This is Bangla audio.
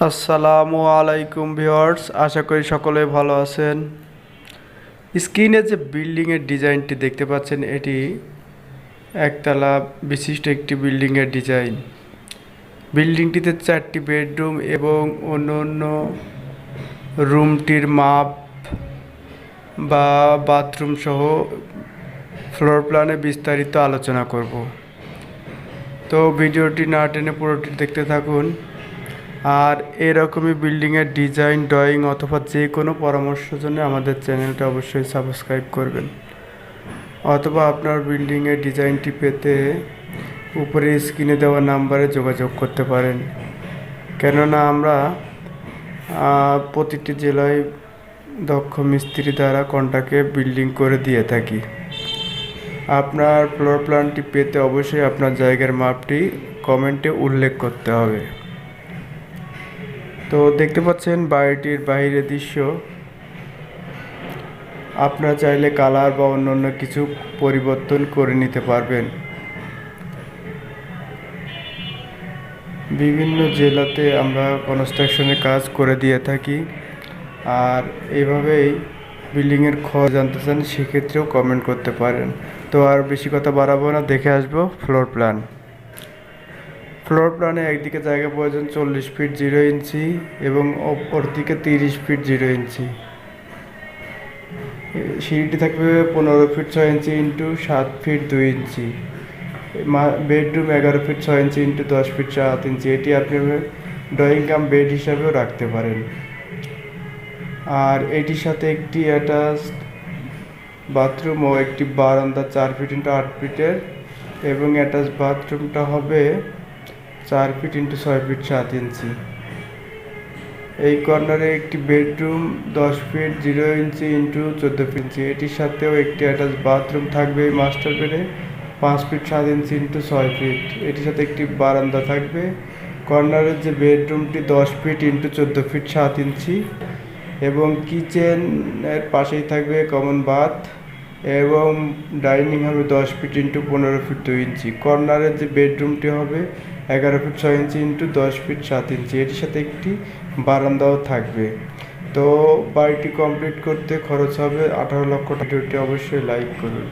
আসসালামু আলাইকুম ভিউয়ার্স, আশা করি সকলে ভালো আছেন। স্ক্রিনে যে বিল্ডিংয়ের ডিজাইনটি দেখতে পাচ্ছেন, এটি একতলা বিশিষ্ট একটি বিল্ডিংয়ের ডিজাইন। বিল্ডিংটিতে 4টি বেডরুম এবং অন্য রুমটির মাপ বা বাথরুম সহ ফ্লোর প্ল্যানে বিস্তারিত আলোচনা করব। তো ভিডিওটি না টেনে পুরোটি দেখতে থাকুন। আর এরকমই বিল্ডিংয়ের ডিজাইন, ড্রয়িং অথবা যে কোনো পরামর্শের জন্য আমাদের চ্যানেলটা অবশ্যই সাবস্ক্রাইব করবেন, অথবা আপনার বিল্ডিংয়ের ডিজাইনটি পেতে উপরে স্ক্রিনে দেওয়া নাম্বারে যোগাযোগ করতে পারেন। কেননা আমরা প্রতিটি জেলায় দক্ষ মিস্ত্রি দ্বারা কন্ট্রাক্টে বিল্ডিং করে দিয়ে থাকি। আপনার ফ্লোর প্ল্যানটি পেতে অবশ্যই আপনার জায়গার মাপটি কমেন্টে উল্লেখ করতে হবে। তো দেখতে পাচ্ছেন বাড়িটির বাইরের দৃশ্য। আপনারা চাইলে কালার বা অন্য কিছু পরিবর্তন করে নিতে পারবেন। বিভিন্ন জেলাতে আমরা কনস্ট্রাকশনের কাজ করে দিয়ে থাকি। আর এইভাবেই বিল্ডিংয়ের খরচ জানতে চান, সেক্ষেত্রেও কমেন্ট করতে পারেন। তো আর বেশি কথা বাড়াবো না, দেখে আসবো ফ্লোর প্ল্যান। ফ্লোর প্ল্যানে একদিকে জায়গা প্রয়োজন 40 ফিট 0 ইঞ্চি এবং অপর দিকে 30 ফিট 0 ইঞ্চি। সিঁড়িটি থাকবে 15 ফিট 6 ইঞ্চি ইন্টু 7 ফিট 2 ইঞ্চি। বেডরুম 11 ফিট 6 ইঞ্চি ইন্টু 10 ফিট 7 ইঞ্চি। এটি আপনি ড্রয়িং কাম বেড হিসাবেও রাখতে পারেন। আর এটির সাথে একটি অ্যাটাচ বাথরুম ও একটি বারান্দা 4 ফিট ইন্টু 8 ফিটের, এবং অ্যাটাচ বাথরুমটা হবে 4 ফিট ইন্টু 6 ফিট 7 ইঞ্চি। এই কর্নারে একটি বেডরুম 10 ফিট 0 ইঞ্চি ইন্টু 14 ফিট ইঞ্চি। এটির সাথেও একটি অ্যাটাচ বাথরুম থাকবে মাস্টার বেডে 5 ফিট 7 ইঞ্চি ইন্টু 6 ফিট। এটির সাথে একটি বারান্দা থাকবে। কর্নারের যে বেডরুমটি 10 ফিট ইন্টু 14 ফিট 7 ইঞ্চি, এবং কিচেনের পাশেই থাকবে কমন বাথ, এবং ডাইনিং হবে 10 ফিট ইন্টু 15 ফিট 2 ইঞ্চি। কর্নারের যে বেডরুমটি হবে 11 ফিট 6 ইঞ্চি ইন্টু 10 ফিট 7 ইঞ্চি। এটির সাথে একটি বারান্দাও থাকবে। তো বাড়িটি কমপ্লিট করতে খরচ হবে 18 লক্ষ টাকা। ভিডিওটি অবশ্যই লাইক করুন।